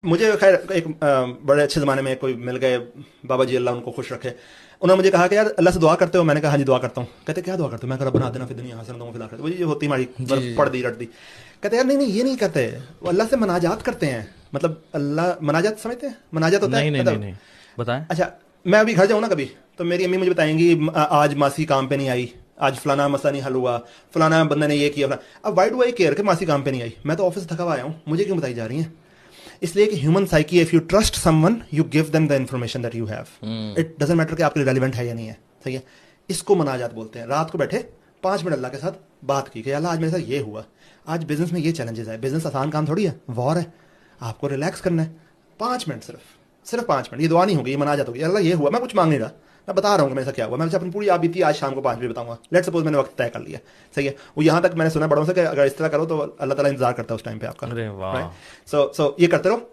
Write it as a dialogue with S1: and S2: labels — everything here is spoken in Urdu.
S1: مجھے خیر ایک بڑے اچھے زمانے میں کوئی مل گئے بابا جی، اللہ ان کو خوش رکھے. انہوں نے مجھے کہا کہ یار اللہ سے دعا کرتے ہو؟ میں نے کہا ہاں جی دعا کرتا ہوں. کہتے کیا دعا کرتے ہو؟ میں کہا ربنا آتنا فی الدنیا حسنۃ وفی الآخرۃ. وہ یہ ہوتی ہماری
S2: جی جی
S1: پڑھ دی رٹ دی. کہتے یار نہیں نہیں یہ نہیں کرتے، وہ اللہ سے مناجات کرتے ہیں. مطلب اللہ مناجات سمجھتے ہیں؟ مناجات ہوتا ہے
S2: نہیں نہیں
S1: کہتا
S2: نہیں نہیں، بتائیں.
S1: اچھا میں ابھی گھر جاؤں نا کبھی تو میری امی مجھے بتائیں گی آج ماسی کام پہ نہیں آئی، آج فلانا مسئلہ نہیں حل ہوا، فلانا بندے نے یہ کیا فلانا. اب وائی ڈو آئی کیئر کہ ماسی کام پہ نہیں آئی؟ میں تو آفس سے تھکا ہوا آیا ہوں، مجھے کیوں بتائی جا رہی ہیں؟ اس لیے کہ human psyche, if you trust some one you give them the information that you have. It doesn't matter کہ آپ کے لیے ریلیونٹ ہے یا نہیں ہے. صحیح ہے. اس کو مناجات بولتے ہیں. رات کو بیٹھے 5 منٹ اللہ کے ساتھ بات کی کہ اللہ آج میرے ساتھ یہ ہوا، آج بزنس میں یہ چیلنجز ہے. بزنس آسان کام تھوڑی ہے، وار ہے. آپ کو ریلیکس کرنا ہے. 5 منٹ صرف 5 منٹ. یہ دعا نہیں ہوگی، یہ مناجات ہوگی. اللہ یہ ہوا، میں کچھ مانگ نہیں رہا، میں بتا رہا ہوں کہ میرے ساتھ کیا ہوا. میں اپنی پوری آپ بیتی آج شام کو 5 بجے بتاؤں گا. لیٹ سپوز میں نے وقت طے کر لیا. صحیح ہے. وہ یہاں تک میں نے سنا بڑوں سے کہ اگر اس طرح کرو تو اللہ تعالیٰ انتظار کرتا ہے اس ٹائم پہ آپ کا.
S2: ارے واہ.
S1: سو یہ کرتے رہو.